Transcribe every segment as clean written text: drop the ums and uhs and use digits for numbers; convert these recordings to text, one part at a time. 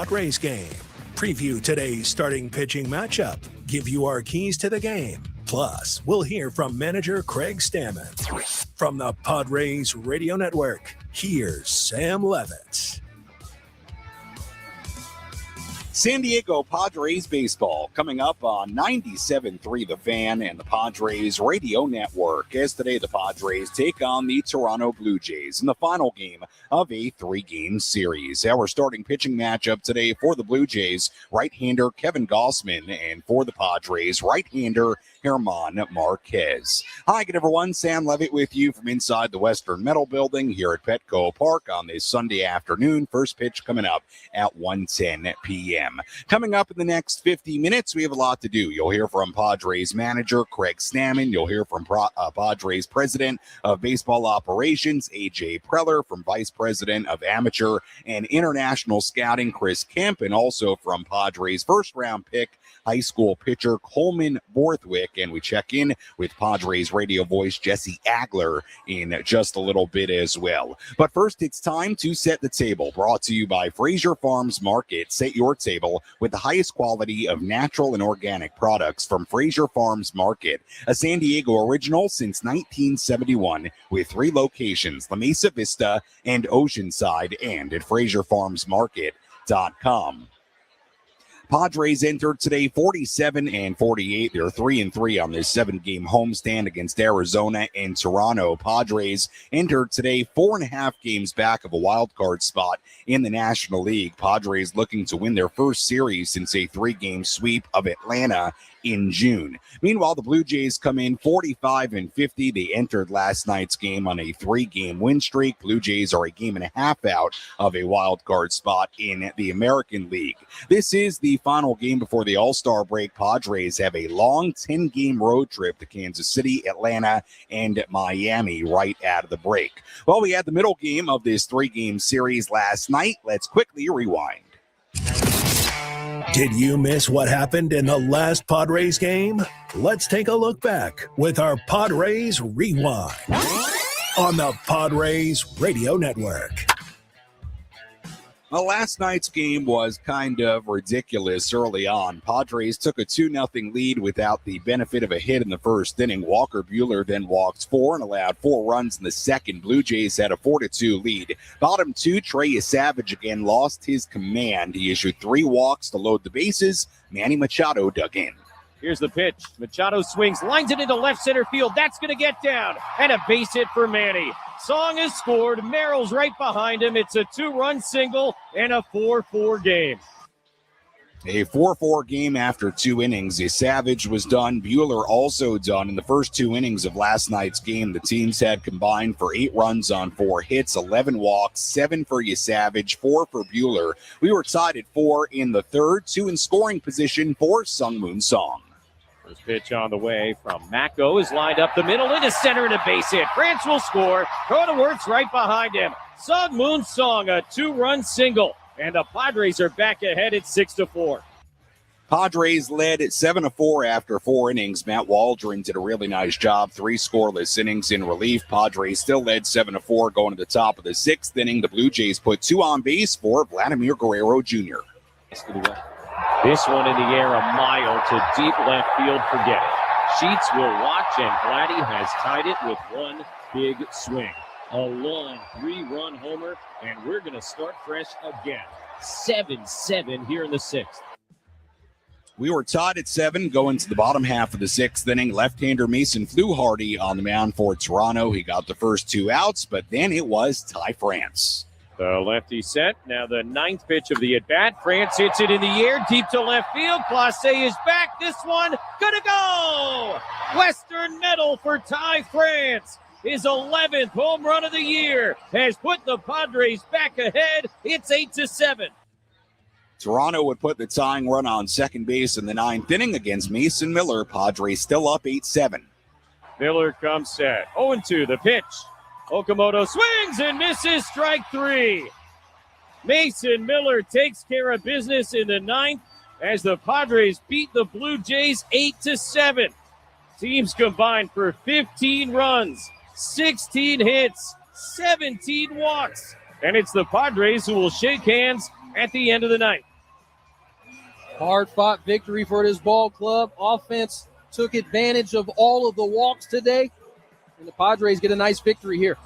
Padres game. Preview today's starting pitching matchup. Give you our keys to the game. Plus, we'll hear from manager Craig Stammen. From the Padres Radio Network, here's Sam Levitt. San Diego Padres baseball coming up on 97.3 The Fan and the Padres Radio Network. As today, the Padres take on the Toronto Blue Jays in the final game of a 3-game series. Our starting pitching matchup today for the Blue Jays, right-hander Kevin Gausman, and for the Padres, right-hander German Marquez. Hi again, everyone. Sam Levitt with you from inside the Western Metal Building here at Petco Park on this Sunday afternoon. First pitch coming up at 1:10 p.m. Coming up in the next 50 minutes, we have a lot to do. You'll hear from Padres manager Craig Stammen. You'll hear from Padres president of baseball operations, A.J. Preller, from vice president of amateur and international scouting, Chris Kemp, and also from Padres first-round pick, high school pitcher Coleman Borthwick. And we check in with Padres radio voice Jesse Agler in just a little bit as well. But first, it's time to set the table. Brought to you by Fraser Farms Market. Set your table with the highest quality of natural and organic products from Fraser Farms Market, a San Diego original since 1971 with 3 locations, La Mesa Vista and Oceanside, and at FraserFarmsMarket.com. Padres entered today 47-48. They're 3-3 on this 7-game homestand against Arizona and Toronto. Padres entered today 4.5 games back of a wild card spot in the National League. Padres looking to win their first series since a 3-game sweep of Atlanta in June. Meanwhile, the Blue Jays come in 45-50. They entered last night's game on a 3-game win streak. Blue Jays are a game and a half out of a wild card spot in the American League. This is the final game before the All-Star break. Padres have a long 10-game road trip to Kansas City, Atlanta, and Miami right out of the break. Well, we had the middle game of this 3-game series last night. Let's quickly rewind. Did you miss what happened in the last Padres game? Let's take a look back with our Padres Rewind on the Padres Radio Network. Well, last night's game was kind of ridiculous early on. Padres took a 2-0 lead without the benefit of a hit in the first inning. Walker Buehler then walked 4 and allowed 4 runs in the second. Blue Jays had a 4-2 lead. Bottom 2, Trey Savage again lost his command. He issued 3 walks to load the bases. Manny Machado dug in. Here's the pitch. Machado swings, lines it into left center field. That's going to get down. And a base hit for Manny. Song has scored. Merrill's right behind him. It's a 2-run single and a 4-4 game. A 4-4 game after 2 innings. Savage was done. Buehler also done. In the first 2 innings of last night's game, the teams had combined for 8 runs on 4 hits, 11 walks, 7 for Savage, 4 for Buehler. We were tied at 4 in the third, 2 in scoring position for Sung-Moon Song. First pitch on the way from Mako is lined up the middle into center and a base hit. France will score. Cronenworth's right behind him. Sung-Moon Song, a 2-run single. And the Padres are back ahead at 6-4. Padres led at 7-4 after 4 innings. Matt Waldron did a really nice job. 3 scoreless innings in relief. Padres still led 7-4 going to the top of the 6th inning. The Blue Jays put 2 on base for Vladimir Guerrero Jr. This one in the air, a mile to deep left field. Forget it. Sheets will watch, and Vladdy has tied it with 1 big swing. A long 3-run homer, and we're going to start fresh again. 7-7 here in the 6th. We were tied at 7 going to the bottom half of the 6th inning. Left-hander Mason Fluharty on the mound for Toronto. He got the first 2 outs, but then it was Ty France. The lefty set. Now the 9th pitch of the at-bat. France hits it in the air, deep to left field. Clase is back. This one gonna go! Western medal for Ty France. His 11th home run of the year has put the Padres back ahead. It's 8-7. Toronto would put the tying run on second base in the 9th inning against Mason Miller. Padres still up 8-7. Miller comes set. 0-2 the pitch. Okamoto swings and misses, strike 3. Mason Miller takes care of business in the 9th as the Padres beat the Blue Jays 8-7. Teams combined for 15 runs, 16 hits, 17 walks. And it's the Padres who will shake hands at the end of the night. Hard-fought victory for this ball club. Offense took advantage of all of the walks today, and the Padres get a nice victory here.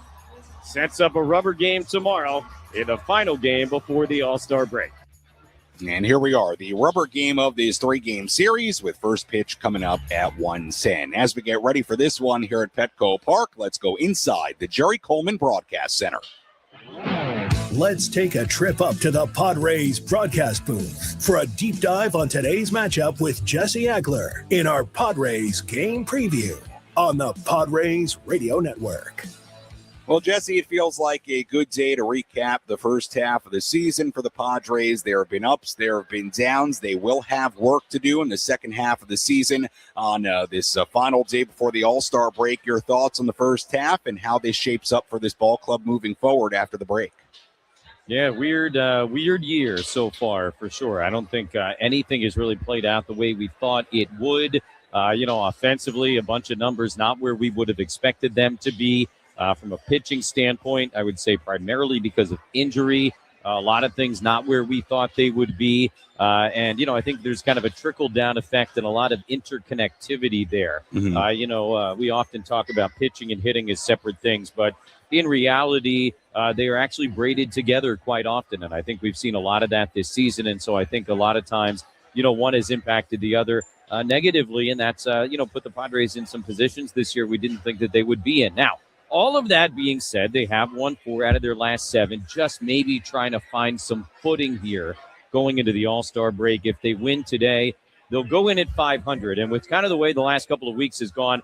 Sets up a rubber game tomorrow in the final game before the All-Star break. And here we are, the rubber game of this 3-game series with first pitch coming up at 1:10. As we get ready for this one here at Petco Park, let's go inside the Jerry Coleman Broadcast Center. Let's take a trip up to the Padres broadcast booth for a deep dive on today's matchup with Jesse Agler in our Padres game preview on the Padres Radio Network. Well, Jesse, it feels like a good day to recap the first half of the season for the Padres. There have been ups, there have been downs. They will have work to do in the second half of the season on this final day before the All-Star break. Your thoughts on the first half and how this shapes up for this ball club moving forward after the break? Yeah, weird year so far for sure. I don't think anything has really played out the way we thought it would. Offensively, a bunch of numbers not where we would have expected them to be. From a pitching standpoint, I would say primarily because of injury. A lot of things not where we thought they would be. I think there's kind of a trickle-down effect and a lot of interconnectivity there. Mm-hmm. We often talk about pitching and hitting as separate things, but in reality, they are actually braided together quite often, and I think we've seen a lot of that this season. And so I think a lot of times, one has impacted the other negatively, and that's, put the Padres in some positions this year we didn't think that they would be in. Now, all of that being said, they have won 4 out of their last 7, just maybe trying to find some footing here going into the All-Star break. If they win today, they'll go in at 500. And with kind of the way the last couple of weeks has gone,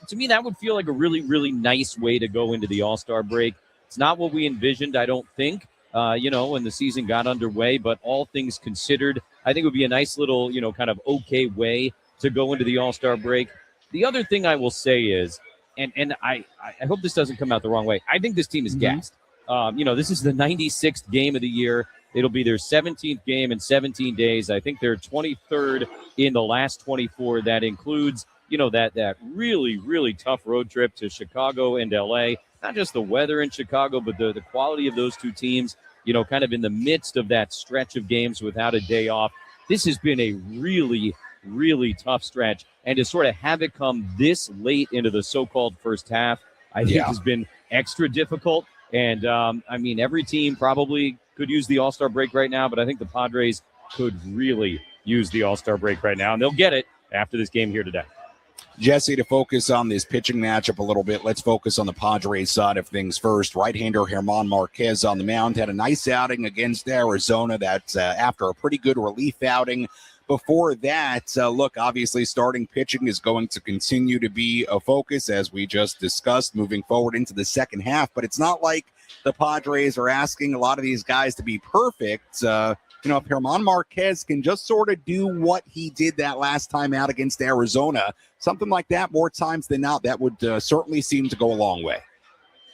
to me, that would feel like a really, really nice way to go into the All-Star break. It's not what we envisioned, I don't think, when the season got underway. But all things considered, I think it would be a nice little, kind of okay way to go into the All-Star break. The other thing I will say is, and I hope this doesn't come out the wrong way, I think this team is gassed. This is the 96th game of the year. It'll be their 17th game in 17 days. I think they're 23rd in the last 24. That includes, that really, really tough road trip to Chicago and L.A. Not just the weather in Chicago, but the quality of those two teams, kind of in the midst of that stretch of games without a day off. This has been a really, really tough stretch. And to sort of have it come this late into the so-called first half, I think has been extra difficult. And, every team probably could use the All-Star break right now, but I think the Padres could really use the All-Star break right now, and they'll get it after this game here today. Jesse, to focus on this pitching matchup a little bit, let's focus on the Padres side of things first. Right-hander German Marquez on the mound had a nice outing against Arizona. That's after a pretty good relief outing. Before that, obviously starting pitching is going to continue to be a focus, as we just discussed, moving forward into the second half. But it's not like the Padres are asking a lot of these guys to be perfect. If German Marquez can just sort of do what he did that last time out against Arizona, something like that more times than not, that would certainly seem to go a long way.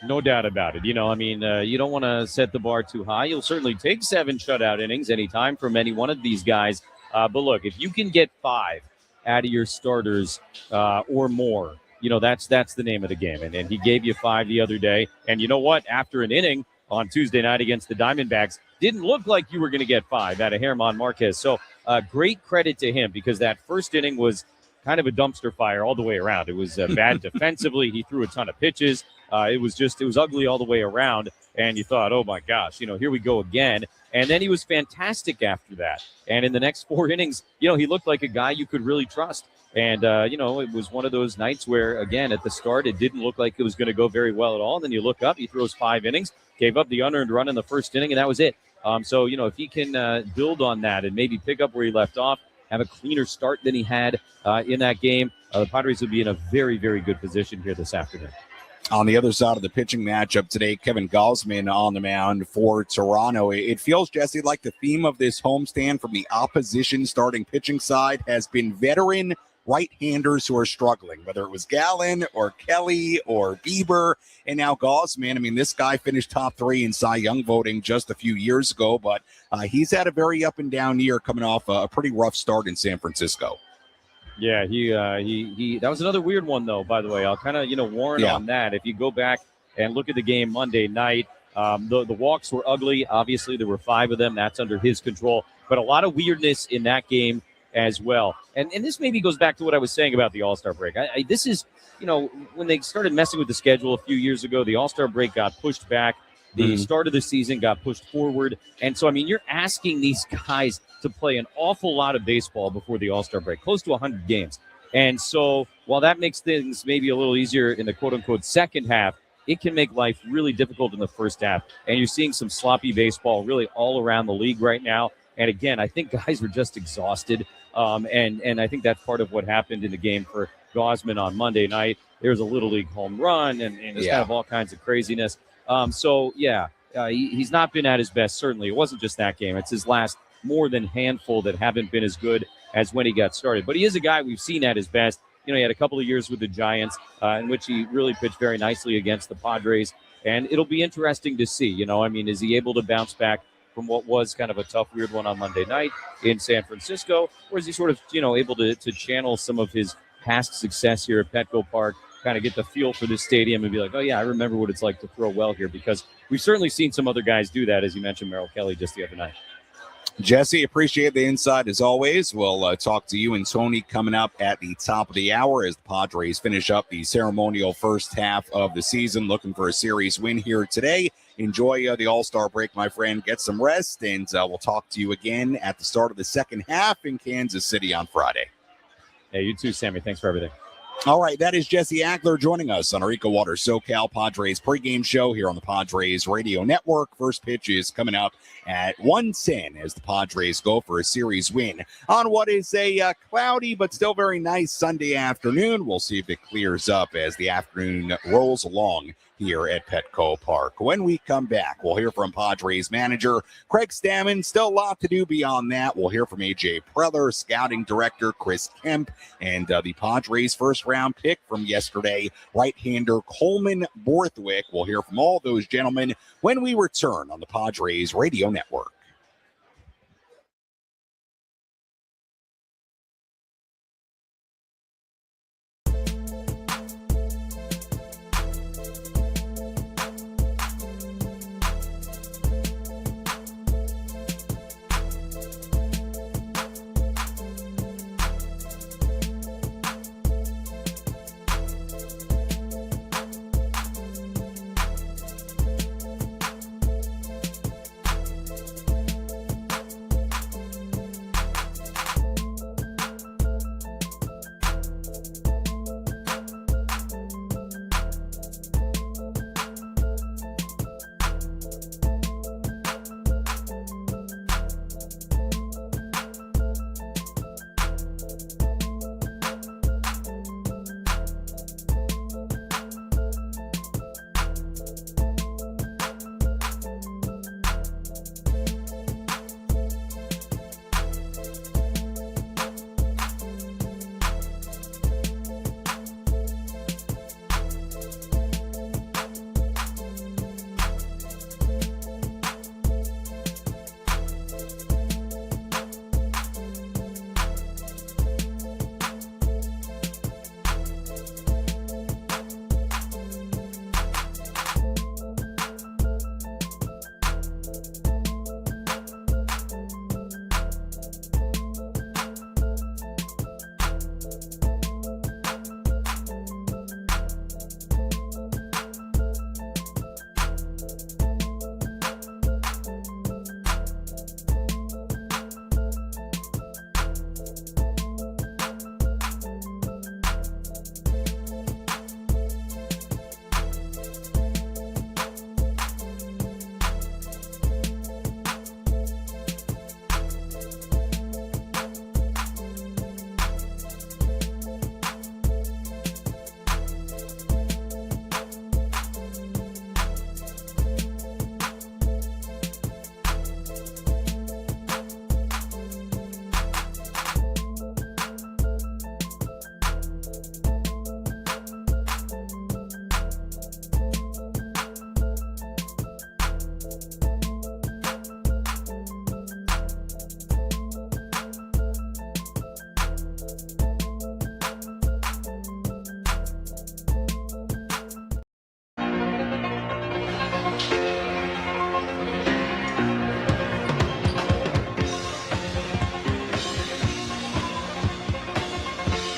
No doubt about it. You don't want to set the bar too high. You'll certainly take 7 shutout innings anytime from any one of these guys. But look, if you can get 5 out of your starters or more, that's the name of the game. And he gave you 5 the other day. And you know what? After an inning on Tuesday night against the Diamondbacks, didn't look like you were going to get 5 out of German Marquez. So great credit to him, because that first inning was kind of a dumpster fire all the way around. It was bad defensively. He threw a ton of pitches. It was ugly all the way around. And you thought, oh, my gosh, here we go again. And then he was fantastic after that. And in the next 4 innings, he looked like a guy you could really trust. And, it was one of those nights where, again, at the start, it didn't look like it was going to go very well at all. And then you look up, he throws 5 innings, gave up the unearned run in the first inning, and that was it. If he can build on that and maybe pick up where he left off, have a cleaner start than he had in that game, the Padres will be in a very, very good position here this afternoon. On the other side of the pitching matchup today, Kevin Gausman on the mound for Toronto. It feels, Jesse, like the theme of this homestand from the opposition starting pitching side has been veteran right-handers who are struggling, whether it was Gallen or Kelly or Bieber, and now Gausman. This guy finished top 3 in Cy Young voting just a few years ago, but he's had a very up-and-down year coming off a pretty rough start in San Francisco. Yeah, he that was another weird one, though, by the way. I'll kind of, warn on that. If you go back and look at the game Monday night, the walks were ugly. Obviously, there were 5 of them. That's under his control. But a lot of weirdness in that game as well. And this maybe goes back to what I was saying about the All-Star break. This is, when they started messing with the schedule a few years ago, the All-Star break got pushed back. The start of the season got pushed forward. And so, you're asking these guys to play an awful lot of baseball before the All-Star break, close to 100 games. And so while that makes things maybe a little easier in the quote-unquote second half, it can make life really difficult in the first half. And you're seeing some sloppy baseball really all around the league right now. And again, I think guys are just exhausted. And I think that's part of what happened in the game for Gausman on Monday night. There was a Little League home run and just kind of all kinds of craziness. He's not been at his best, certainly. It wasn't just that game. It's his last more than handful that haven't been as good as when he got started. But he is a guy we've seen at his best. He had a couple of years with the Giants in which he really pitched very nicely against the Padres. And it'll be interesting to see, is he able to bounce back from what was kind of a tough, weird one on Monday night in San Francisco? Or is he sort of, able to channel some of his past success here at Petco Park, kind of get the feel for this stadium and be like, oh, yeah, I remember what it's like to throw well here, because we've certainly seen some other guys do that, as you mentioned, Merrill Kelly just the other night. Jesse, appreciate the insight as always. We'll talk to you and Tony coming up at the top of the hour as the Padres finish up the ceremonial first half of the season, looking for a series win here today. Enjoy the All-Star break, my friend. Get some rest, and we'll talk to you again at the start of the second half in Kansas City on Friday. Hey, you too, Sammy. Thanks for everything. All right, that is Jesse Ackler joining us on our EcoWater SoCal Padres pregame show here on the Padres Radio Network. First pitch is coming up at 1:10 as the Padres go for a series win on what is a cloudy but still very nice Sunday afternoon. We'll see if it clears up as the afternoon rolls along here at Petco Park. When we come back, we'll hear from Padres manager Craig Stammen. Still a lot to do beyond that. We'll hear from A.J. Preller, scouting director Chris Kemp, and the Padres first-round pick from yesterday, right-hander Coleman Borthwick. We'll hear from all those gentlemen when we return on the Padres Radio Network.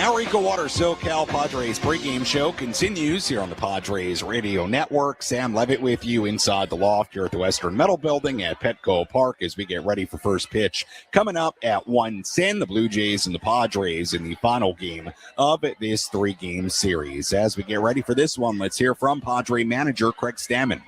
Our EcoWater SoCal Padres pregame show continues here on the Padres Radio Network. Sam Levitt with you inside the loft here at the Western Metal Building at Petco Park as we get ready for first pitch. Coming up at 1:10, the Blue Jays and the Padres in the final game of this three-game series. As we get ready for this one, let's hear from Padre manager Craig Stammen.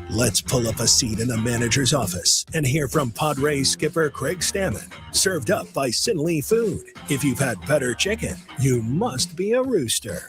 Let's pull up a seat in the manager's office and hear from Padres skipper Craig Stammen. Served up by Sinley Food. If you've had better chicken, you must be a rooster.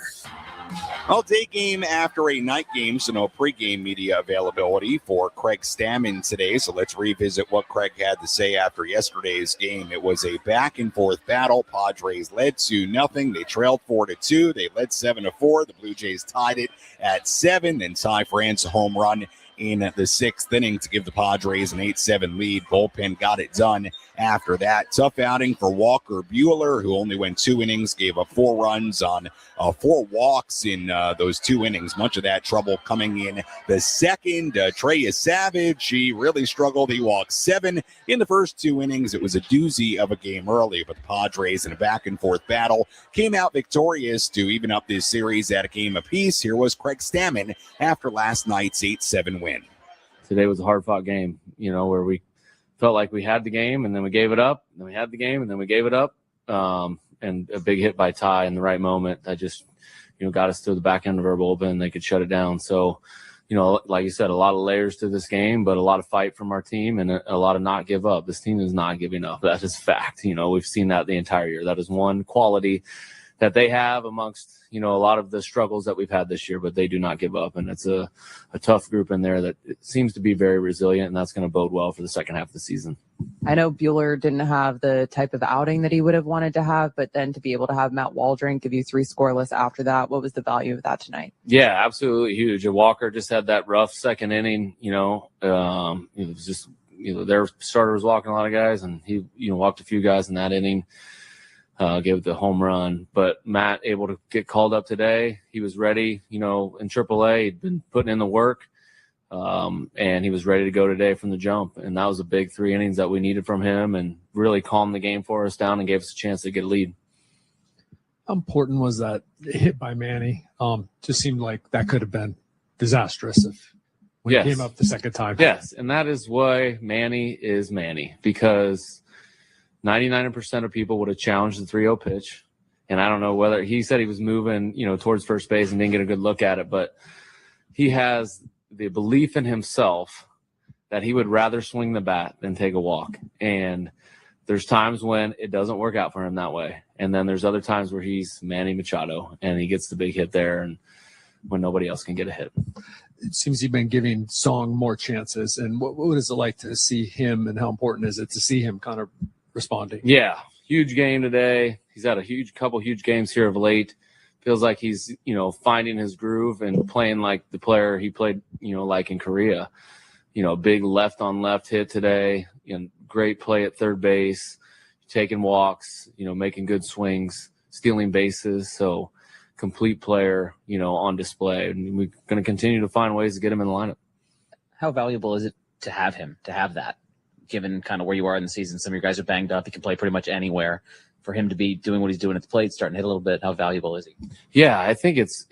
Well, day game after a night game, so no pregame media availability for Craig Stammen today. So let's revisit what Craig had to say after yesterday's game. It was a back-and-forth battle. Padres led 2-0. They trailed 4-2. They led 7-4. The Blue Jays tied it at 7. Then Ty France a home run in the sixth inning to give the Padres an 8-7 lead. Bullpen got it done after that. Tough outing for Walker Buehler, who only went 2 innings, gave up 4 runs on 4 walks in those 2 innings. Much of that trouble coming in the second. Trey Savage, he really struggled. He walked 7 in the first 2 innings. It was a doozy of a game early, but the Padres in a back-and-forth battle came out victorious to even up this series at a game apiece. Here was Craig Stammen after last night's 8-7 win. Today was a hard-fought game, where we felt like we had the game and then we gave it up. And then we had the game and then we gave it up. And a big hit by Ty in the right moment that just, got us to the back end of our bullpen. They could shut it down. So, like you said, a lot of layers to this game, but a lot of fight from our team and a lot of not give up. This team is not giving up. That is fact. We've seen that the entire year. That is one quality that they have amongst, a lot of the struggles that we've had this year, but they do not give up. And it's a tough group in there that seems to be very resilient, and that's going to bode well for the second half of the season. I know Buehler didn't have the type of outing that he would have wanted to have, but then to be able to have Matt Waldron give you 3 scoreless after that, what was the value of that tonight? Yeah, absolutely huge. Walker just had that rough second inning, it was just, their starter was walking a lot of guys, and he, walked a few guys in that inning. Gave the home run, but Matt able to get called up today. He was ready, in AAA. He'd been putting in the work, and he was ready to go today from the jump. And that was a big 3 innings that we needed from him, and really calmed the game for us down and gave us a chance to get a lead. How important was that hit by Manny? Just seemed like that could have been disastrous when he came up the second time. Yes, and that is why Manny is Manny, because 99% of people would have challenged the 3-0 pitch. And I don't know whether he said he was moving, towards first base and didn't get a good look at it, but he has the belief in himself that he would rather swing the bat than take a walk. And there's times when it doesn't work out for him that way. And then there's other times where he's Manny Machado and he gets the big hit there and when nobody else can get a hit. It seems you've been giving Song more chances. And what is it like to see him, and how important is it to see him kind of responding? Yeah, huge game today. He's had a couple huge games here of late. Feels like he's, finding his groove and playing like the player he played, like in Korea. Big left on left hit today. Great play at third base, taking walks, making good swings, stealing bases. So complete player, on display. And we're going to continue to find ways to get him in the lineup. How valuable is it to have him, to have that? Given kind of where you are in the season, some of your guys are banged up. He can play pretty much anywhere. For him to be doing what he's doing at the plate, starting to hit a little bit, how valuable is he? Yeah, I think it's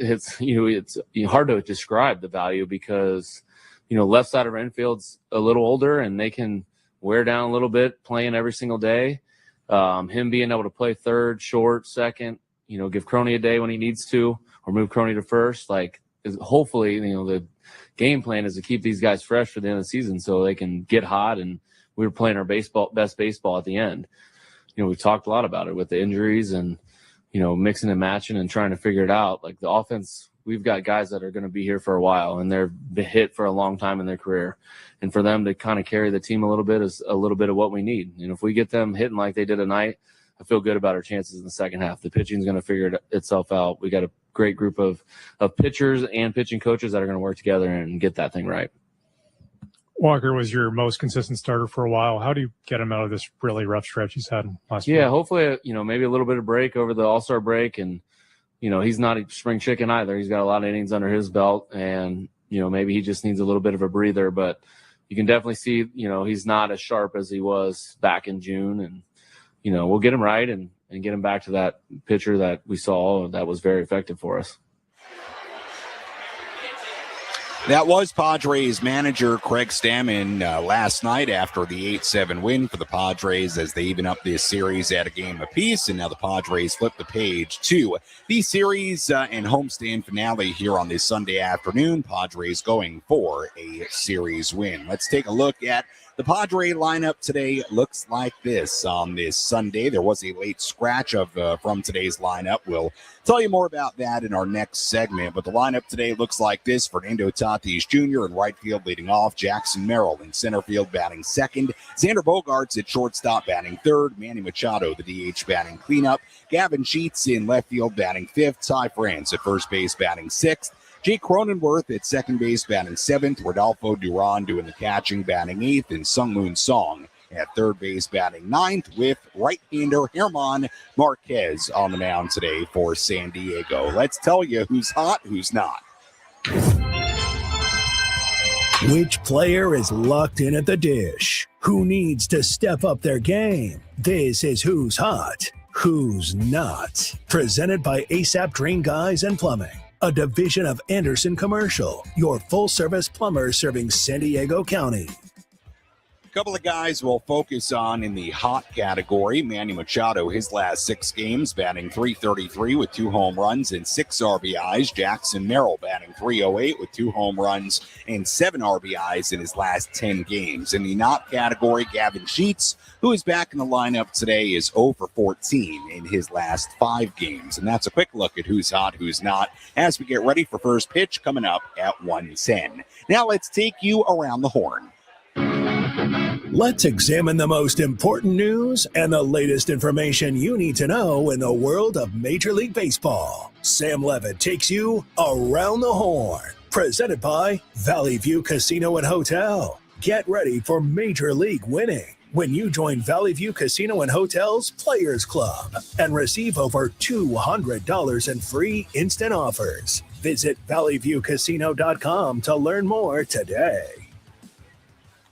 hard to describe the value because, left side of our infield's a little older and they can wear down a little bit playing every single day. Him being able to play third, short, second, give Crony a day when he needs to, or move Crony to first. Hopefully, the game plan is to keep these guys fresh for the end of the season so they can get hot and we were playing our best baseball at the end. We've talked a lot about it with the injuries and, mixing and matching and trying to figure it out. Like the offense, we've got guys that are going to be here for a while and they're hit for a long time in their career. And for them to kind of carry the team a little bit is a little bit of what we need. If we get them hitting like they did tonight, I feel good about our chances in the second half. The pitching is going to figure itself out. We got a great group of pitchers and pitching coaches that are going to work together and get that thing right. Walker was your most consistent starter for a while. How do you get him out of this really rough stretch he's had last year? Yeah, hopefully, maybe a little bit of break over the All-Star break. And, he's not a spring chicken either. He's got a lot of innings under his belt. And, maybe he just needs a little bit of a breather. But you can definitely see, he's not as sharp as he was back in June. And, we'll get him right and get him back to that pitcher that we saw that was very effective for us. That was Padres manager Craig Stammen last night after the 8-7 win for the Padres as they even up this series at a game apiece. And now the Padres flip the page to the series and homestand finale here on this Sunday afternoon. Padres going for a series win. Let's take a look at the Padre lineup today. Looks like this on this Sunday. There was a late scratch from today's lineup. We'll tell you more about that in our next segment. But the lineup today looks like this. Fernando Tatis Jr. in right field leading off. Jackson Merrill in center field batting second. Xander Bogaerts at shortstop batting third. Manny Machado, the DH, batting cleanup. Gavin Sheets in left field batting fifth. Ty France at first base batting sixth. Jake Cronenworth at second base batting seventh. Rodolfo Duran doing the catching batting eighth. And Sungmoon Song at third base batting ninth with right-hander Herman Marquez on the mound today for San Diego. Let's tell you who's hot, who's not. Which player is locked in at the dish? Who needs to step up their game? This is Who's Hot, Who's Not. Presented by ASAP Drain Guys and Plumbing, a division of Anderson Commercial, your full-service plumber serving San Diego County. A couple of guys we'll focus on in the hot category. Manny Machado, his last 6 games, batting .333 with 2 home runs and 6 RBIs. Jackson Merrill batting .308 with 2 home runs and 7 RBIs in his last 10 games. In the not category, Gavin Sheets, who is back in the lineup today, is 0 for 14 in his last 5 games. And that's a quick look at who's hot, who's not, as we get ready for first pitch coming up at 1:10. Now let's take you around the horn. Let's examine the most important news and the latest information you need to know in the world of Major League Baseball. Sam Levitt takes you around the horn. Presented by Valley View Casino and Hotel. Get ready for Major League winning when you join Valley View Casino and Hotel's Players Club and receive over $200 in free instant offers. Visit valleyviewcasino.com to learn more today.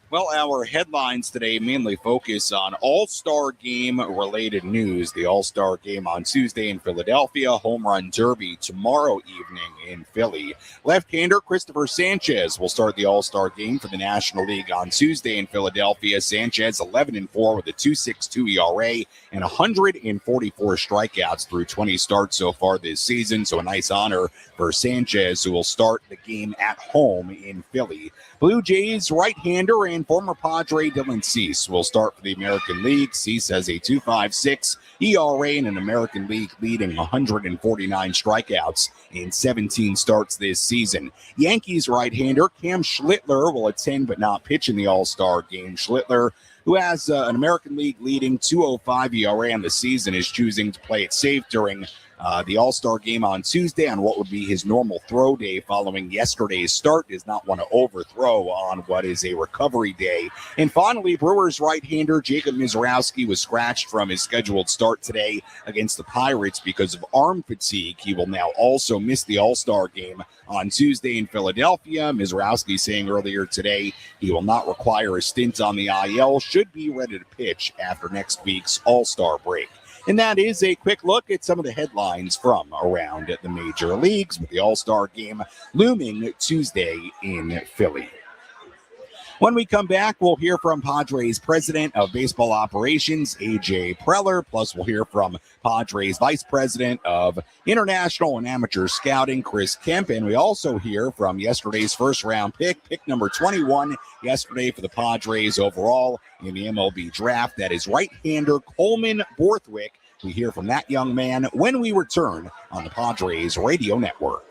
Well, our headlines today mainly focus on All-Star Game-related news. The All-Star Game on Tuesday in Philadelphia, Home Run Derby tomorrow evening in Philly. Left-hander Christopher Sanchez will start the All-Star Game for the National League on Tuesday in Philadelphia. Sanchez 11-4 with a 2.62 ERA and 144 strikeouts through 20 starts so far this season. So a nice honor for Sanchez, who will start the game at home in Philly. Blue Jays right-hander and former Padre Dylan Cease will start for the American League. Cease has a 2.56 ERA and an American League leading 149 strikeouts in 17 starts this season. Yankees right-hander Cam Schlittler will attend but not pitch in the All-Star Game. Schlittler, who has an American League leading 2.05 ERA on the season, is choosing to play it safe during the All-Star Game on Tuesday on what would be his normal throw day following yesterday's start. Does not want to overthrow on what is a recovery day. And finally, Brewers right-hander Jacob Mizorowski was scratched from his scheduled start today against the Pirates because of arm fatigue. He will now also miss the All-Star Game on Tuesday in Philadelphia. Mizorowski saying earlier today he will not require a stint on the IL, should be ready to pitch after next week's All-Star break. And that is a quick look at some of the headlines from around the major leagues, with the All-Star Game looming Tuesday in Philly. When we come back, we'll hear from Padres President of Baseball Operations, A.J. Preller, plus we'll hear from Padres Vice President of International and Amateur Scouting, Chris Kemp, and we also hear from yesterday's first-round pick number 21, yesterday for the Padres overall in the MLB draft. That is right-hander Coleman Borthwick. We hear from that young man when we return on the Padres Radio Network.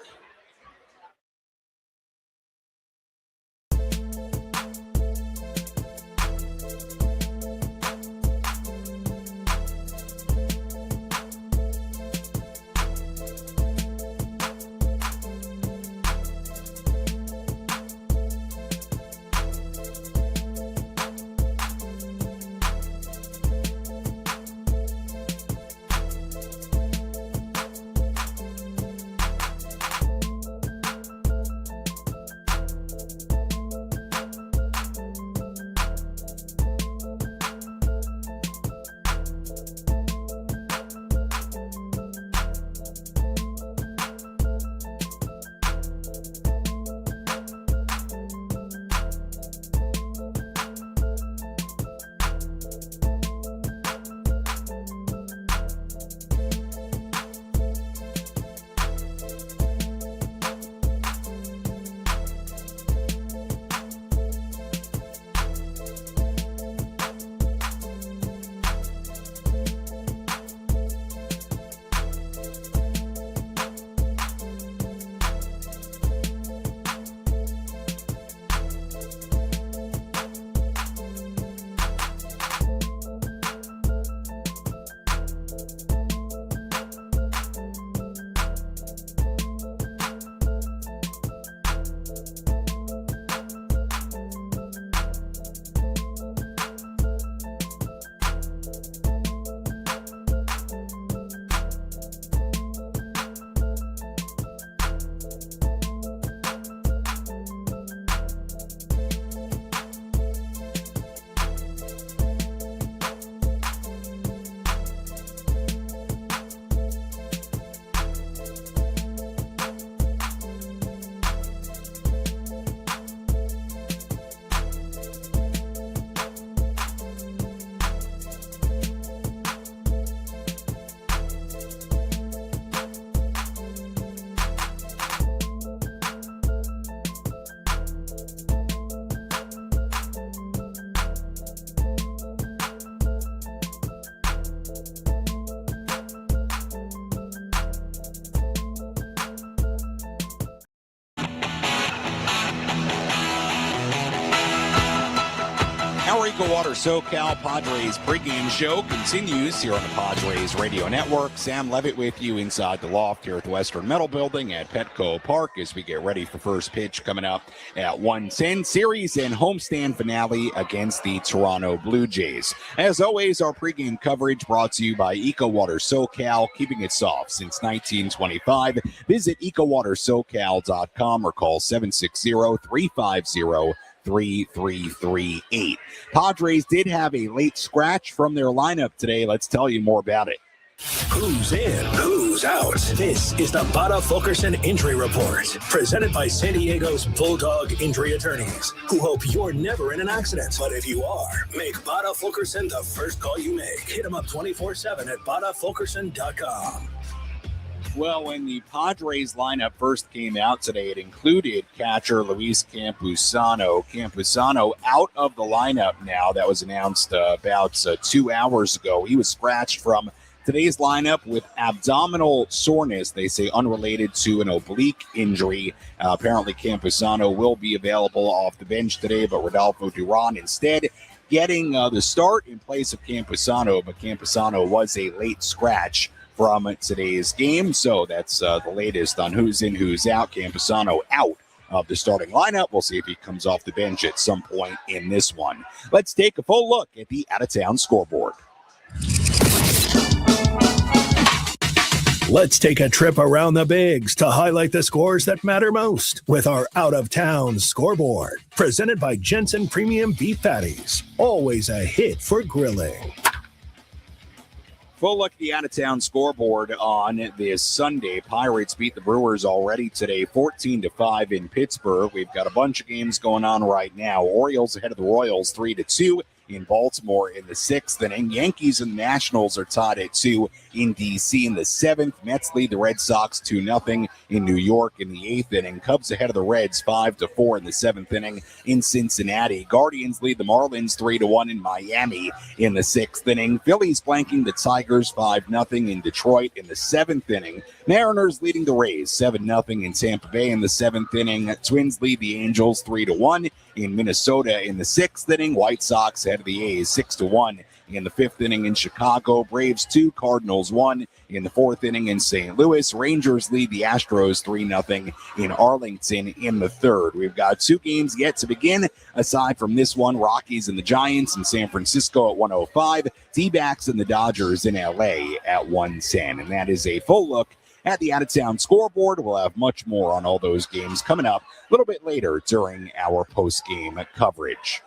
Our EcoWater SoCal Padres pregame show continues here on the Padres Radio Network. Sam Levitt with you inside the loft here at the Western Metal Building at Petco Park as we get ready for first pitch coming up at 1:10. Series and homestand finale against the Toronto Blue Jays. As always, our pregame coverage brought to you by EcoWater SoCal, keeping it soft since 1925. Visit EcoWaterSoCal.com or call 760-350-3338. Padres did have a late scratch from their lineup today. Let's tell you more about it. Who's in? Who's out? This is the Bada Fulkerson Injury Report, presented by San Diego's Bulldog Injury Attorneys, who hope you're never in an accident. But if you are, make Bada Fulkerson the first call you make. Hit them up 24/7 at BadaFulkerson.com. Well, when the Padres lineup first came out today, it included catcher Luis Campusano. Campusano out of the lineup now. That was announced about 2 hours ago. He was scratched from today's lineup with abdominal soreness, they say unrelated to an oblique injury. Apparently, Campusano will be available off the bench today, but Rodolfo Duran instead getting the start in place of Campusano. But Campusano was a late scratch from today's game, so that's the latest on who's in, who's out. Campusano out of the starting lineup. We'll see if he comes off the bench at some point in this one. Let's take a full look at the out-of-town scoreboard. Let's take a trip around the bigs to highlight the scores that matter most with our out-of-town scoreboard. Presented by Jensen Premium Beef Patties. Always a hit for grilling. Full look at the out-of-town scoreboard on this Sunday. Pirates beat the Brewers already today, 14-5 in Pittsburgh. We've got a bunch of games going on right now. Orioles ahead of the Royals, 3-2 in Baltimore in the 6th inning. Yankees and Nationals are tied at 2 in D.C. in the 7th. Mets lead the Red Sox 2-0 in New York in the 8th inning. Cubs ahead of the Reds 5-4 in the 7th inning in Cincinnati. Guardians lead the Marlins 3-1 in Miami in the 6th inning. Phillies blanking the Tigers 5-0 in Detroit in the 7th inning. Mariners leading the Rays 7-0 in Tampa Bay in the 7th inning. Twins lead the Angels 3-1 in Minnesota in the 6th inning. White Sox ahead of the A's 6-1 in the 5th inning in Chicago. Braves 2, Cardinals 1 in the 4th inning in St. Louis. Rangers lead the Astros 3-0 in Arlington in the 3rd. We've got 2 games yet to begin. Aside from this one, Rockies and the Giants in San Francisco at 1:05. D-backs and the Dodgers in L.A. at 1:10. And that is a full look at the out-of-town scoreboard. We'll have much more on all those games coming up a little bit later during our post-game coverage.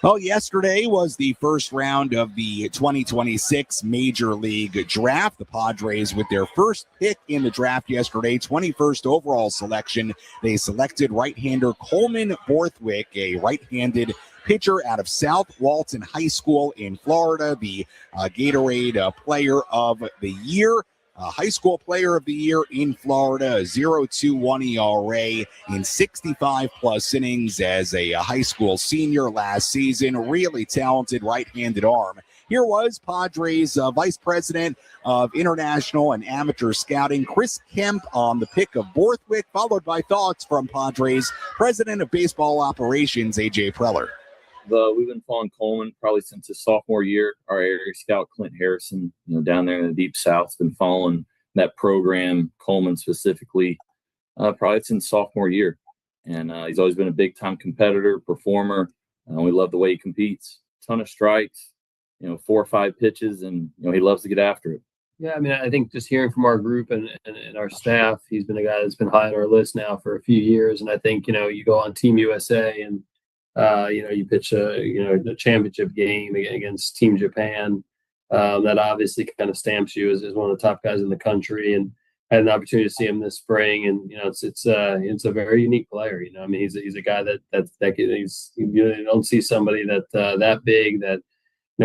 Well, yesterday was the first round of the 2026 Major League Draft. The Padres, with their first pick in the draft yesterday, 21st overall selection, they selected right-hander Coleman Borthwick, a right-handed pitcher out of South Walton High School in Florida, the Gatorade Player of the Year. High school player of the year in Florida, a 0.21 ERA in 65-plus innings as a high school senior last season. Really talented right-handed arm. Here was Padres Vice President of International and Amateur Scouting, Chris Kemp, on the pick of Borthwick, followed by thoughts from Padres President of Baseball Operations, A.J. Preller. We've been following Coleman probably since his sophomore year. Our area scout, Clint Harrison, down there in the Deep South, has been following that program, Coleman specifically, probably since sophomore year. And he's always been a big-time competitor, performer. We love the way he competes. Ton of strikes, 4 or 5 pitches, and he loves to get after it. Yeah, I mean, I think just hearing from our group and our staff, he's been a guy that's been high on our list now for a few years. And I think, you go on Team USA and you pitch the championship game against Team Japan. That obviously kind of stamps you as one of the top guys in the country. And I had an opportunity to see him this spring, and it's a very unique player. I mean, he's a guy that you don't see somebody that big that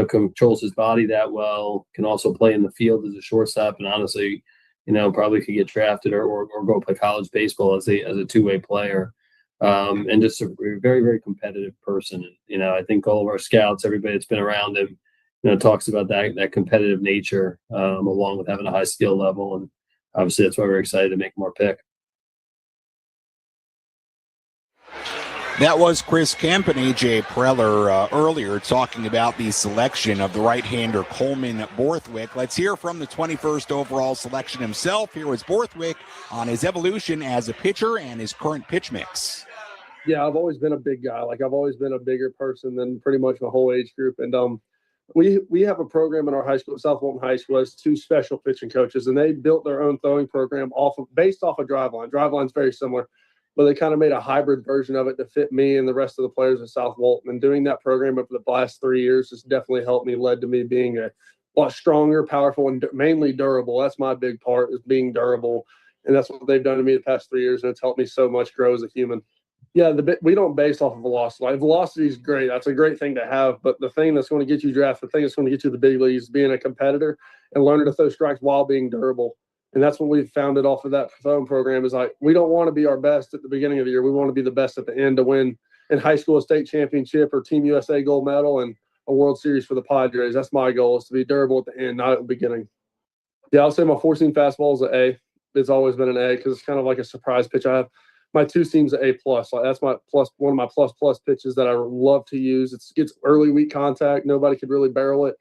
controls his body that well, can also play in the field as a shortstop, and honestly, probably could get drafted or go play college baseball as a two-way player. And just a very, very competitive person. And, I think all of our scouts, everybody that's been around him, talks about that competitive nature, along with having a high skill level. And obviously that's why we're excited to make more pick. That was Chris Kemp and A.J. Preller earlier talking about the selection of the right-hander Coleman Borthwick. Let's hear from the 21st overall selection himself. Here was Borthwick on his evolution as a pitcher and his current pitch mix. Yeah, I've always been a big guy. Like, I've always been a bigger person than pretty much my whole age group. And we have a program in our high school, South Walton High School, has 2 special pitching coaches, and they built their own throwing program based off of Driveline. Driveline's very similar, but they kind of made a hybrid version of it to fit me and the rest of the players at South Walton. And doing that program over the last 3 years has definitely helped me, led to me being a lot stronger, powerful, and mainly durable. That's my big part, is being durable. And that's what they've done to me the past 3 years, and it's helped me so much grow as a human. Yeah, we don't base off of velocity. Like, velocity is great. That's a great thing to have. But the thing that's going to get you drafted, the thing that's going to get you the big leagues, being a competitor and learning to throw strikes while being durable. And that's what we've founded off of that throwing program, is like, we don't want to be our best at the beginning of the year. We want to be the best at the end to win in high school a state championship or Team USA gold medal and a World Series for the Padres. That's my goal, is to be durable at the end, not at the beginning. Yeah, I'll say my 4-seam fastball is an A. It's always been an A because it's kind of like a surprise pitch. I have my 2-seam's an A+. Like, that's my plus, one of my plus pitches that I love to use. It gets early weak contact. Nobody could really barrel it.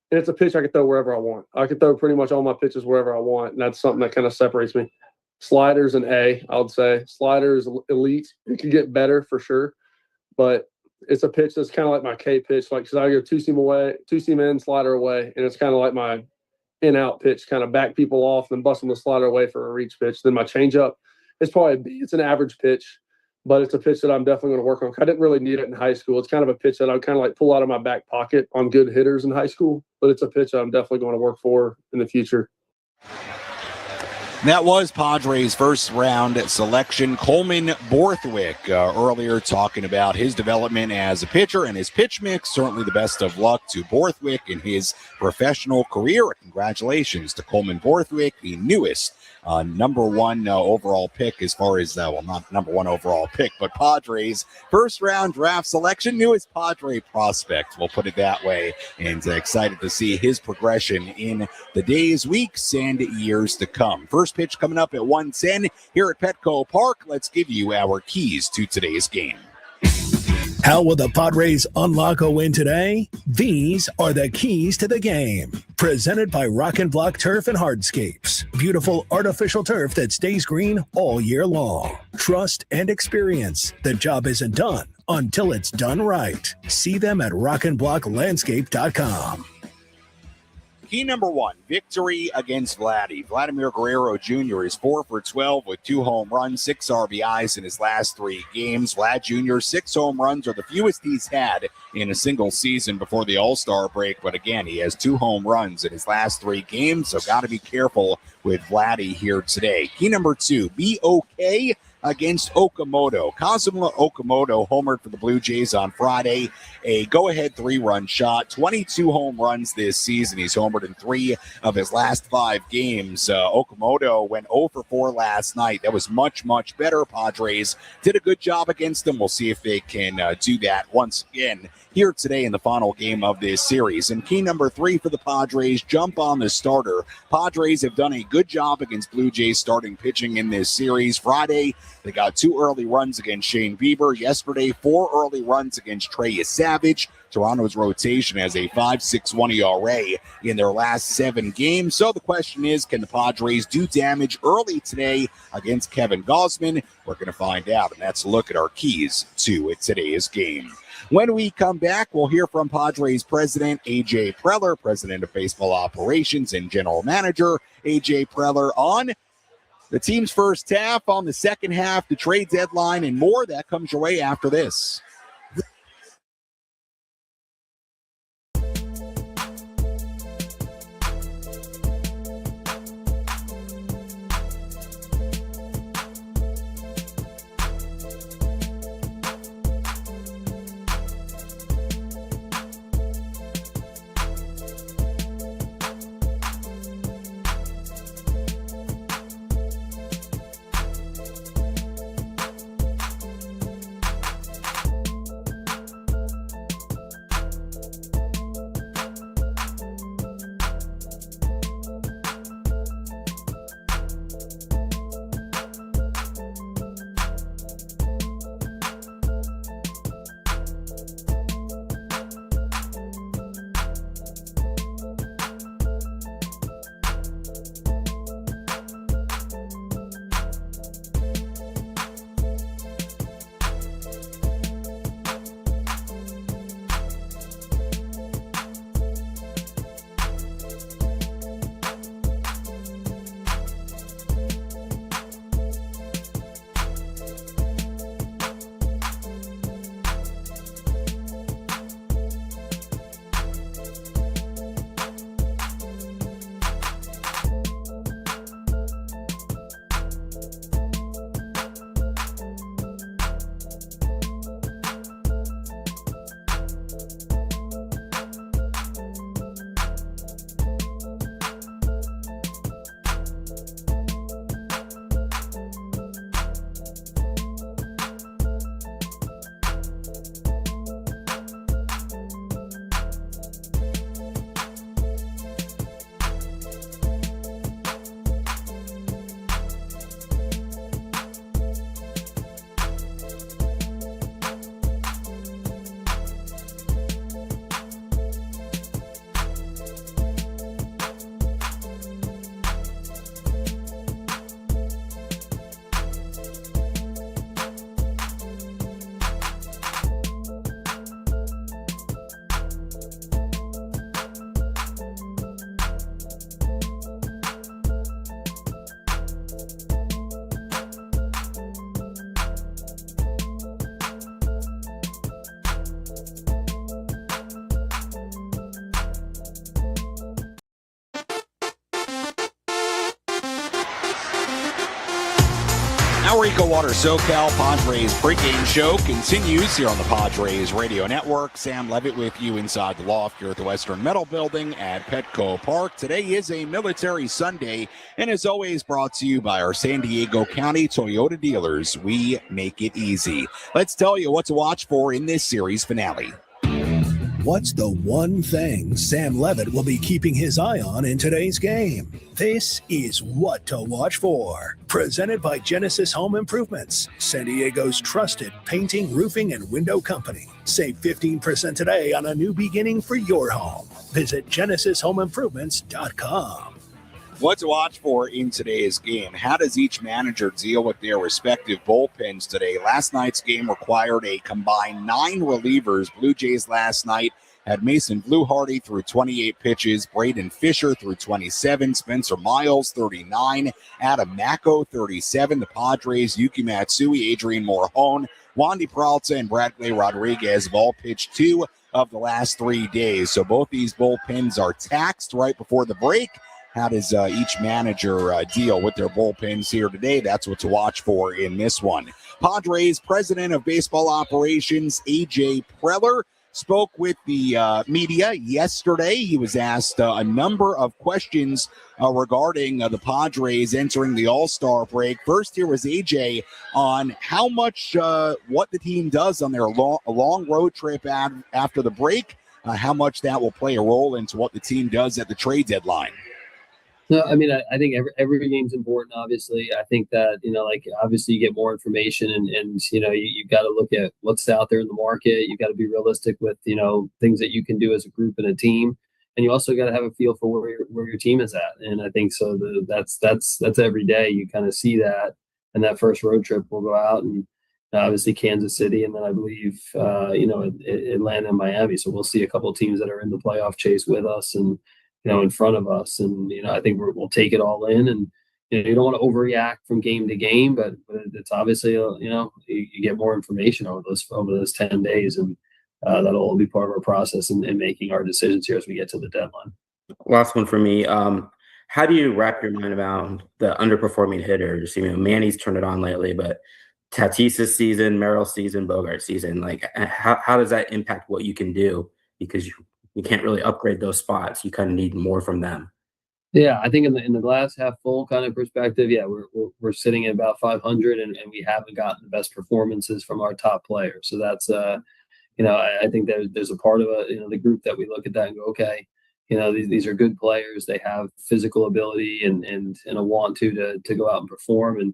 And it's a pitch I can throw wherever I want. I can throw pretty much all my pitches wherever I want, and that's something that kind of separates me. Sliders an A, I would say. Slider is elite. It could get better for sure, but it's a pitch that's kind of like my K pitch. Like, because I go 2-seam in, slider away, and it's kind of like my in-out pitch, kind of back people off and bust them the slider away for a reach pitch. Then my changeup, it's probably a B. It's an average pitch, but it's a pitch that I'm definitely going to work on. I didn't really need it in high school. It's kind of a pitch that I would kind of like pull out of my back pocket on good hitters in high school, but it's a pitch that I'm definitely going to work for in the future. That was Padres' first-round selection, Coleman Borthwick, earlier talking about his development as a pitcher and his pitch mix. Certainly the best of luck to Borthwick in his professional career. Congratulations to Coleman Borthwick, the newest number 1 overall pick, as far as, well, not number 1 overall pick, but Padres' first-round draft selection, newest Padre prospect, we'll put it that way, and excited to see his progression in the days, weeks, and years to come. First pitch coming up at 1:10 here at Petco Park. Let's give you our keys to today's game. How will the Padres unlock a win today? These are the keys to the game. Presented by Rock and Block Turf and Hardscapes. Beautiful artificial turf that stays green all year long. Trust and experience. The job isn't done until it's done right. See them at rockandblocklandscape.com. Key number 1, victory against Vladimir Guerrero Jr. is 4 for 12 with 2 home runs, 6 RBIs in his last 3 games. Vlad Jr.'s 6 home runs are the fewest he's had in a single season before the All-Star break. But again, he has 2 home runs in his last 3 games, so got to be careful with Vladdy here today. Key number 2, be okay against Okamoto. Kazuma Okamoto homered for the Blue Jays on Friday, a go-ahead 3-run shot, 22 home runs this season. He's homered in 3 of his last 5 games. Okamoto went 0 for 4 last night. That was much, much better. Padres did a good job against them. We'll see if they can do that once again here today in the final game of this series. And key number 3 for the Padres, jump on the starter. Padres have done a good job against Blue Jays starting pitching in this series. Friday, they got 2 early runs against Shane Bieber. Yesterday, 4 early runs against Trey Savage. Toronto's rotation has a 5.61 ERA in their last 7 games. So the question is, can the Padres do damage early today against Kevin Gausman? We're going to find out, and that's a look at our keys to today's game. When we come back, we'll hear from Padres president A.J. Preller, president of baseball operations and general manager A.J. Preller, on the team's first half, on the second half, the trade deadline, and more. That comes your way after this. Our EcoWater SoCal Padres pregame show continues here on the Padres Radio Network. Sam Levitt with you inside the loft here at the Western Metal Building at Petco Park. Today is a Military Sunday, and as always, brought to you by our San Diego County Toyota dealers. We make it easy. Let's tell you what to watch for in this series finale. What's the one thing Sam Levitt will be keeping his eye on in today's game? This is What to Watch For. Presented by Genesis Home Improvements, San Diego's trusted painting, roofing, and window company. Save 15% today on a new beginning for your home. Visit GenesisHomeImprovements.com. What to watch for in today's game? How does each manager deal with their respective bullpens today? Last night's game required a combined 9 relievers. Blue Jays last night had Mason Bluharty through 28 pitches, Braden Fisher through 27, Spencer Miles 39, Adam Macko 37. The Padres, Yuki Matsui, Adrian Morjon, Wandy Peralta, and Bradley Rodriguez have all pitched 2 of the last 3 days. So both these bullpens are taxed right before the break. How does each manager deal with their bullpens here today? That's what to watch for in this one. Padres President of Baseball Operations, A.J. Preller, spoke with the media yesterday. He was asked a number of questions regarding the Padres entering the All-Star break. First, here was A.J. on how much what the team does on their long road trip after the break, how much that will play a role into what the team does at the trade deadline. No, I mean, I think every game's important, obviously. I think that, obviously you get more information and you've got to look at what's out there in the market. You've got to be realistic with, things that you can do as a group and a team. And you also got to have a feel for where your team is at. And I think so that's every day you kind of see that. And that first road trip will go out and obviously Kansas City. And then I believe, Atlanta and Miami. So we'll see a couple of teams that are in the playoff chase with us and, in front of us. And, I think we'll take it all in. And, you don't want to overreact from game to game, but it's obviously, you get more information over those 10 days. And that'll all be part of our process in making our decisions here as we get to the deadline. Last one for me. How do you wrap your mind around the underperforming hitters? Manny's turned it on lately, but Tatis's season, Merrill's season, Bogart's season, how does that impact what you can do? Because you can't really upgrade those spots. You kind of need more from them. Yeah, I think in the glass half full kind of perspective, yeah, we're sitting at about 500 and we haven't gotten the best performances from our top players. So that's I think there's a part of the group that we look at that and go, okay, these are good players. They have physical ability and a want to go out and perform. And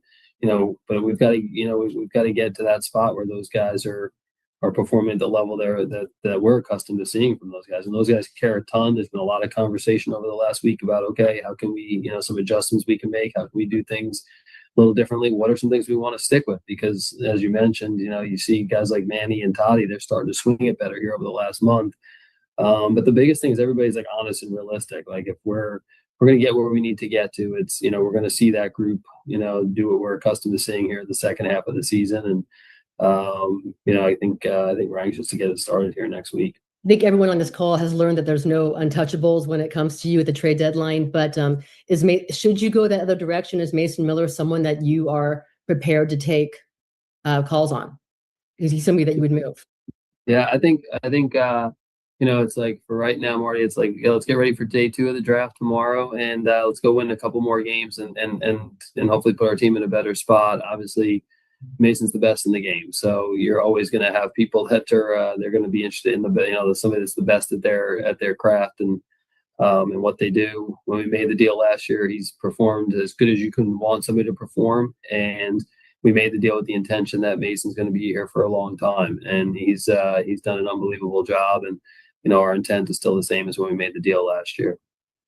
but we've got to get to that spot where those guys are performing at the level there that we're accustomed to seeing from those guys. And those guys care a ton. There's been a lot of conversation over the last week about, okay, how can we, some adjustments we can make? How can we do things a little differently? What are some things we want to stick with? Because as you mentioned, you see guys like Manny and Toddy, they're starting to swing it better here over the last month. But the biggest thing is everybody's honest and realistic. If we're going to get where we need to get to, it's, we're going to see that group, do what we're accustomed to seeing here in the second half of the season. And, I think we're anxious to get it started here next week. I think everyone on this call has learned that there's no untouchables when it comes to you at the trade deadline. But should you go that other direction? Is Mason Miller someone that you are prepared to take calls on? Is he somebody that you would move? Yeah, I think it's for right now, Marty. It's let's get ready for day 2 of the draft tomorrow, and let's go win a couple more games and hopefully put our team in a better spot. Obviously, Mason's the best in the game, so you're always going to have people that are they're going to be interested in somebody that's the best at their craft and what they do. When we made the deal last year, he's performed as good as you can want somebody to perform, and we made the deal with the intention that Mason's going to be here for a long time, and he's done an unbelievable job. And our intent is still the same as when we made the deal last year.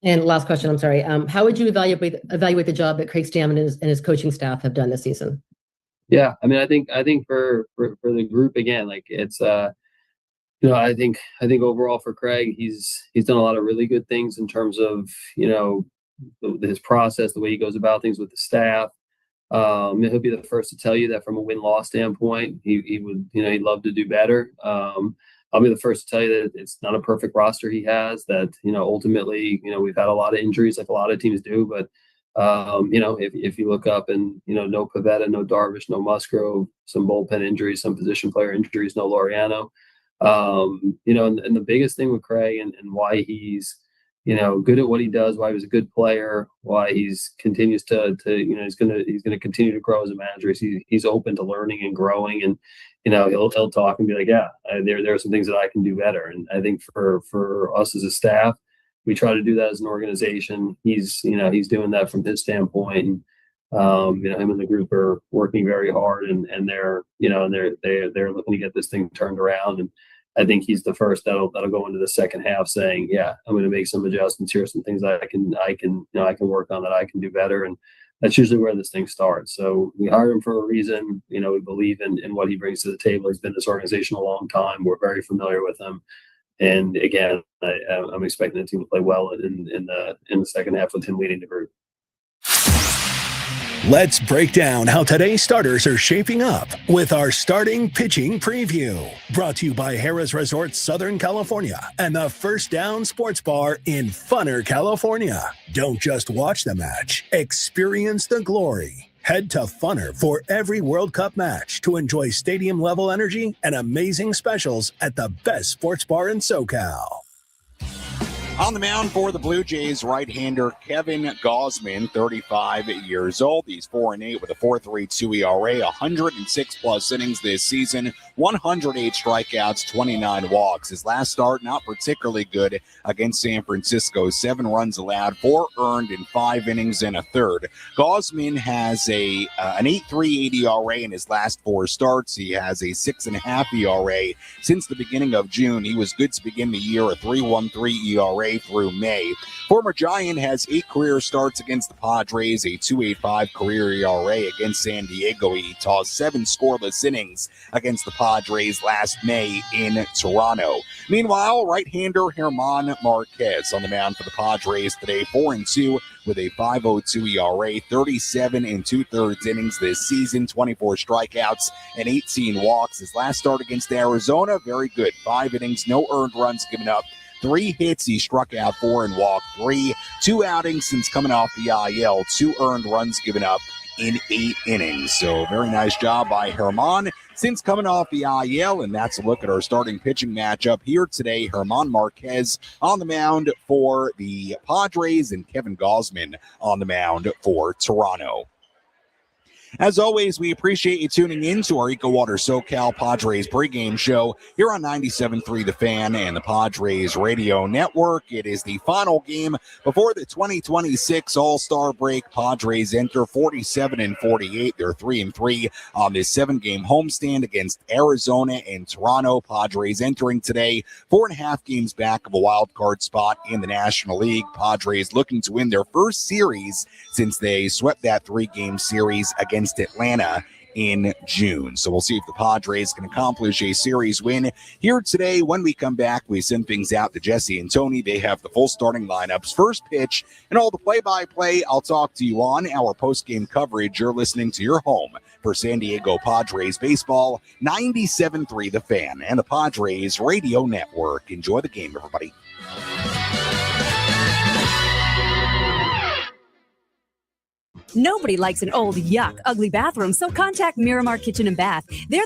And last question, I'm sorry. How would you evaluate the job that Craig Stammen and his coaching staff have done this season? Yeah, I mean, I think for the group again, it's I think overall for Craig, he's done a lot of really good things in terms of his process, the way he goes about things with the staff. He'll be the first to tell you that from a win-loss standpoint, he would he'd love to do better. I'll be the first to tell you that it's not a perfect roster he has. That ultimately we've had a lot of injuries like a lot of teams do, but If you look up and, no Pavetta, no Darvish, no Musgrove, some bullpen injuries, some position player injuries, no Laureano. And the biggest thing with Craig and why he's, good at what he does, why he was a good player, why he's continues to he's going to continue to grow as a manager. He's open to learning and growing, and, he'll talk and be like, yeah, there are some things that I can do better. And I think for us as a staff, we try to do that as an organization. He's doing that from his standpoint. And, him and the group are working very hard, and they're looking to get this thing turned around. And I think he's the first that'll go into the second half saying, yeah, I'm going to make some adjustments here, some things that I can work on, that I can do better. And that's usually where this thing starts. So we hired him for a reason. We believe in what he brings to the table. He's been in this organization a long time. We're very familiar with him. And again, I'm expecting the team to play well in the second half with him leading the group. Let's break down how today's starters are shaping up with our starting pitching preview. Brought to you by Harrah's Resort Southern California and the First Down Sports Bar in Funner, California. Don't just watch the match, experience the glory. Head to Funner for every World Cup match to enjoy stadium-level energy and amazing specials at the best sports bar in SoCal. On the mound for the Blue Jays, right-hander Kevin Gausman, 35 years old. He's 4-8 with a 4.32 ERA, 106-plus innings this season, 108 strikeouts, 29 walks. His last start, not particularly good against San Francisco. 7 runs allowed, 4 earned in 5 innings and a third. Gausman has an 8.38 ERA in his last 4 starts. He has a 6.5 ERA since the beginning of June. He was good to begin the year, a 3.13 ERA through May. Former Giant has 8 career starts against the Padres, a 2.85 career ERA against San Diego. He tossed 7 scoreless innings against the Padres last May in Toronto. Meanwhile, right-hander German Marquez on the mound for the Padres today, 4-2 with a 5.02 ERA, 37 2/3 innings this season, 24 strikeouts and 18 walks. His last start against Arizona, very good. 5 innings, no earned runs given up. 3 hits, he struck out 4 and walked 3. 2 outings since coming off the IL, 2 earned runs given up in 8 innings. So very nice job by German since coming off the IL. And that's a look at our starting pitching matchup here today. German Marquez on the mound for the Padres and Kevin Gausman on the mound for Toronto. As always, we appreciate you tuning in to our EcoWater SoCal Padres pregame show here on 97.3 The Fan and the Padres Radio Network. It is the final game before the 2026 All-Star break. Padres enter 47-48. They're 3-3 on this 7-game homestand against Arizona and Toronto. Padres entering today 4.5 games back of a wild card spot in the National League. Padres looking to win their first series since they swept that 3-game series against Atlanta in June. So we'll see if the Padres can accomplish a series win here today. When we come back, we send things out to Jesse and Tony. They have the full starting lineups, first pitch, and all the play-by-play. I'll talk to you on our post-game coverage. You're listening to your home for San Diego Padres baseball, 97.3 The Fan and the Padres Radio Network. Enjoy the game, everybody. Nobody likes an old, yuck, ugly bathroom, so contact Miramar Kitchen and Bath. They're